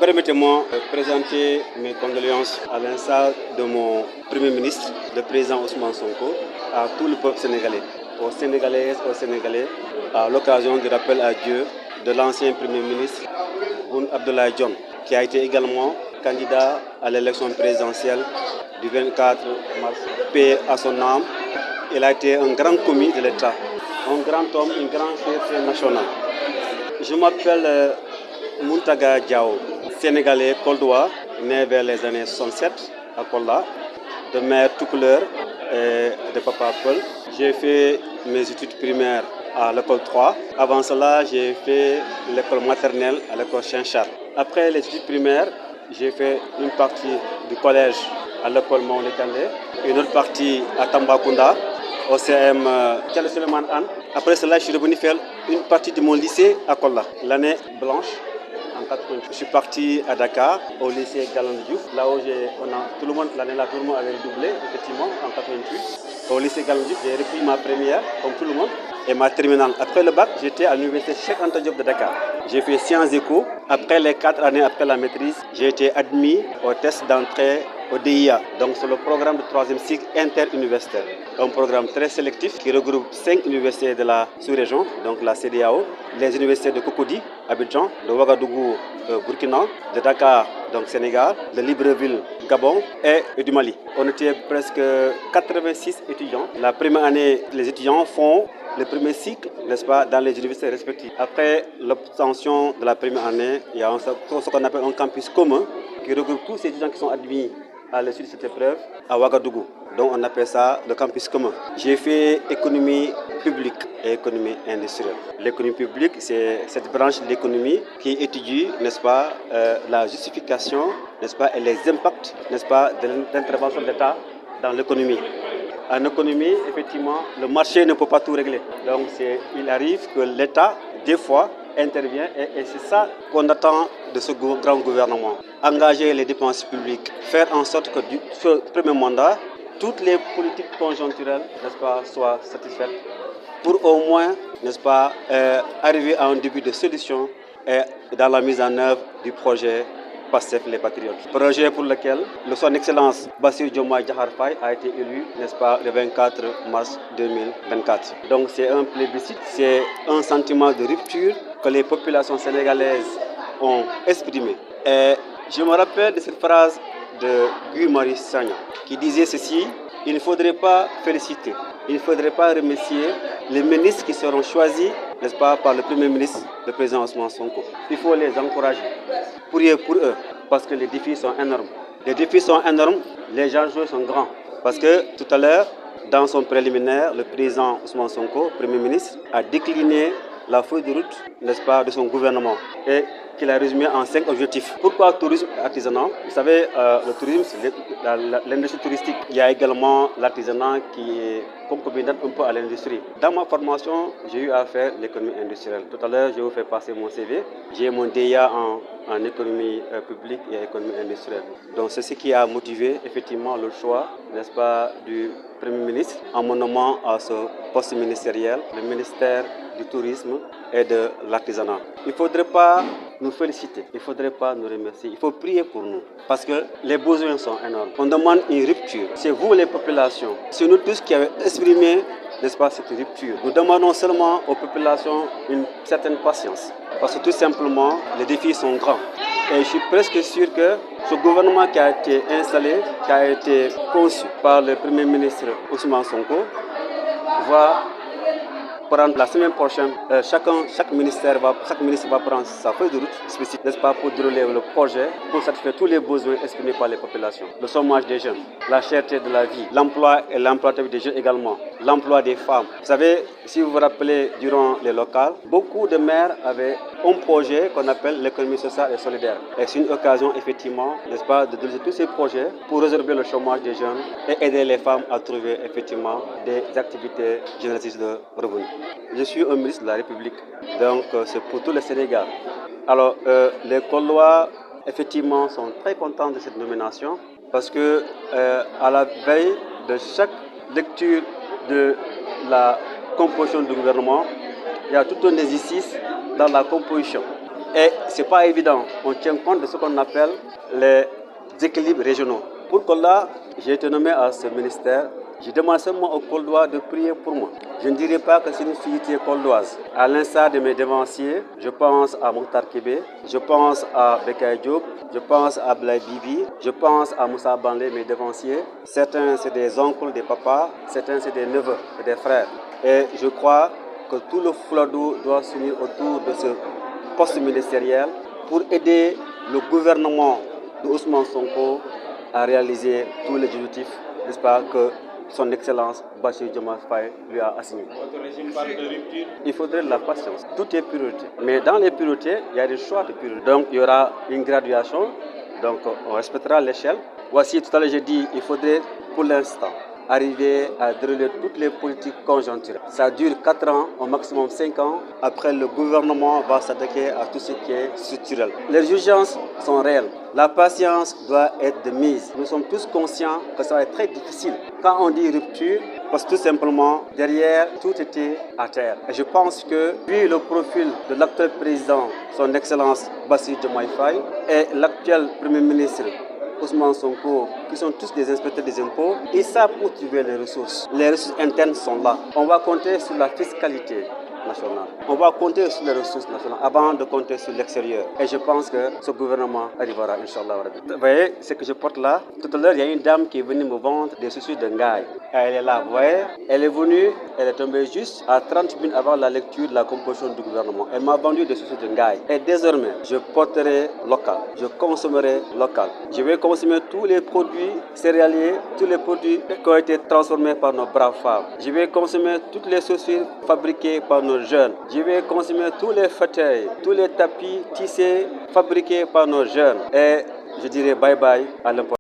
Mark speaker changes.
Speaker 1: Permettez-moi de présenter mes condoléances à l'instar de mon Premier ministre, le président Ousmane Sonko, à tout le peuple sénégalais, aux Sénégalaises, aux Sénégalais, à l'occasion du rappel à Dieu de l'ancien Premier ministre Boun Abdallah Dionne, qui a été également candidat à l'élection présidentielle du 24 mars. Paix à son âme, il a été un grand commis de l'État, un grand homme, une grande fierté nationale. Je m'appelle Mountaga Diao, sénégalais coldois, né vers les années 67 à Kolda, de mère tout couleur et de papa Paul. J'ai fait mes études primaires à l'école 3. Avant cela, j'ai fait l'école maternelle à l'école Saint-Charles. Après les études primaires, j'ai fait une partie du collège à l'école Maoundé Kandé, une autre partie à Tambacounda, au CM Thiel Suleiman Anne. Après cela, je suis revenu faire une partie de mon lycée à Kolda, l'année blanche. En 88, je suis parti à Dakar, au lycée Galandou Diouf, là où tout le monde avait doublé, effectivement, en 88. Au lycée Galandou Diouf, j'ai repris ma première, comme tout le monde, et ma terminale. Après le bac, j'étais à l'université Cheikh Anta Diop de Dakar. J'ai fait sciences éco. Après les 4 années après la maîtrise, j'ai été admis au test d'entrée au DIA, donc c'est le programme de 3e cycle interuniversitaire. Un programme très sélectif qui regroupe 5 universités de la sous-région, donc la CEDEAO, les universités de Cocody, Abidjan, de Ouagadougou, Burkina, de Dakar, donc Sénégal, de Libreville, Gabon et du Mali. On était presque 86 étudiants. La première année, les étudiants font le premier cycle, n'est-ce pas, dans les universités respectives. Après l'obtention de la première année, il y a ce qu'on appelle un campus commun qui regroupe tous ces étudiants qui sont admis à la suite de cette épreuve à Ouagadougou. Donc on appelle ça le campus commun. J'ai fait économie publique et économie industrielle. L'économie publique, c'est cette branche de l'économie qui étudie, n'est-ce pas, la justification, n'est-ce pas, et les impacts, n'est-ce pas, de l'intervention de l'État dans l'économie. En économie, effectivement, le marché ne peut pas tout régler. Donc il arrive que l'État, des fois, intervient et c'est ça qu'on attend de ce grand gouvernement. Engager les dépenses publiques, faire en sorte que du premier mandat, toutes les politiques conjoncturelles, n'est-ce pas, soient satisfaites pour au moins, n'est-ce pas, arriver à un début de solution et dans la mise en œuvre du projet PASTEF les Patriotes. Projet pour lequel son Excellence Bassirou Diomaye Diakhar Faye a été élu, n'est-ce pas, le 24 mars 2024. Donc c'est un plébiscite, c'est un sentiment de rupture que les populations sénégalaises ont exprimé. Et je me rappelle de cette phrase de Guy Marius Sagna qui disait ceci: il ne faudrait pas féliciter, il ne faudrait pas remercier les ministres qui seront choisis, n'est-ce pas, par le Premier ministre, le président Ousmane Sonko. Il faut les encourager, prier pour eux, parce que les défis sont énormes. Les défis sont énormes, les enjeux sont grands. Parce que tout à l'heure, dans son préliminaire, le président Ousmane Sonko, Premier ministre, a décliné la feuille de route, n'est-ce pas, de son gouvernement et qu'il a résumé en 5 objectifs. Pourquoi tourisme artisanat? Vous savez, le tourisme, c'est l'industrie touristique. Il y a également l'artisanat qui est concomitant un peu à l'industrie. Dans ma formation, j'ai eu à faire l'économie industrielle. Tout à l'heure, je vous fais passer mon CV. J'ai mon DIA en économie publique et économie industrielle. Donc c'est ce qui a motivé effectivement le choix, n'est-ce pas, du Premier ministre en me nommant à ce poste ministériel, le ministère du tourisme et de l'artisanat. Il ne faudrait pas nous féliciter, il ne faudrait pas nous remercier, il faut prier pour nous parce que les besoins sont énormes. On demande une rupture. C'est vous les populations, c'est nous tous qui avons exprimé, n'est-ce pas, cette rupture. Nous demandons seulement aux populations une certaine patience parce que tout simplement les défis sont grands. Et je suis presque sûr que ce gouvernement qui a été installé, qui a été conçu par le Premier ministre Ousmane Sonko, va prendre la semaine prochaine, chaque ministre va prendre sa feuille de route spécifique, n'est-ce pas, pour dérouler le projet, pour satisfaire tous les besoins exprimés par les populations. Le chômage des jeunes, la cherté de la vie, l'emploi et l'employabilité des jeunes également, l'emploi des femmes. Vous savez, si vous vous rappelez, durant les locales, beaucoup de maires avaient un projet qu'on appelle l'économie sociale et solidaire. Et c'est une occasion, effectivement, n'est-ce pas, de développer tous ces projets pour résorber le chômage des jeunes et aider les femmes à trouver, effectivement, des activités génératrices de revenus. Je suis un ministre de la République, donc c'est pour tout le Sénégal. Alors, les Koldois, effectivement, sont très contents de cette nomination parce que à la veille de chaque lecture de la composition du gouvernement, il y a tout un exercice dans la composition. Et ce n'est pas évident. On tient compte de ce qu'on appelle les équilibres régionaux. Pour cela, j'ai été nommé à ce ministère. Je demande seulement aux Koldois de prier pour moi. Je ne dirais pas que c'est une fierté koldoise. À l'instar de mes devanciers, je pense à Mokhtar Kébé, je pense à Bekay Diop, je pense à Blay Bibi, je pense à Moussa Banlé, mes devanciers. Certains, c'est des oncles, des papas, certains, c'est des neveux et des frères. Et je crois que tout le Fuladu doit s'unir autour de ce poste ministériel pour aider le gouvernement de Ousmane Sonko à réaliser tous les objectifs, n'est-ce pas, que son Excellence Bassirou Diomaye Faye lui a assigné.
Speaker 2: Votre régime parle de rupture.
Speaker 1: Il faudrait de la patience. Tout est priorité. Mais dans les priorités, il y a des choix de priorité. Donc il y aura une graduation, donc on respectera l'échelle. Voici, tout à l'heure j'ai dit, il faudrait pour l'instant arriver à dérouler toutes les politiques conjoncturelles. Ça dure 4 ans, au maximum 5 ans. Après, le gouvernement va s'attaquer à tout ce qui est structurel. Les urgences sont réelles. La patience doit être de mise. Nous sommes tous conscients que ça va être très difficile. Quand on dit rupture, parce que tout simplement, derrière, tout était à terre. Et je pense que, vu le profil de l'actuel président, son Excellence Bassirou Diomaye Faye, et l'actuel Premier ministre, Ousmane Sonko, qui sont tous des inspecteurs des impôts, ils savent où trouver les ressources. Les ressources internes sont là. On va compter sur la fiscalité nationale. On va compter sur les ressources nationales avant de compter sur l'extérieur. Et je pense que ce gouvernement arrivera, Inch'Allah. Vous voyez ce que je porte là? Tout à l'heure, il y a une dame qui est venue me vendre des chaussures de Ngaï. Elle est là, vous voyez? Elle est venue, elle est tombée juste à 30 minutes avant la lecture de la composition du gouvernement. Elle m'a vendu des chaussures de Ngaï. Et désormais, je porterai local. Je consommerai local. Je vais consommer tous les produits céréaliers, tous les produits qui ont été transformés par nos braves femmes. Je vais consommer toutes les chaussures fabriquées par nos jeunes. Je vais consommer tous les fauteuils, tous les tapis tissés fabriqués par nos jeunes. Et je dirais bye bye à l'importance.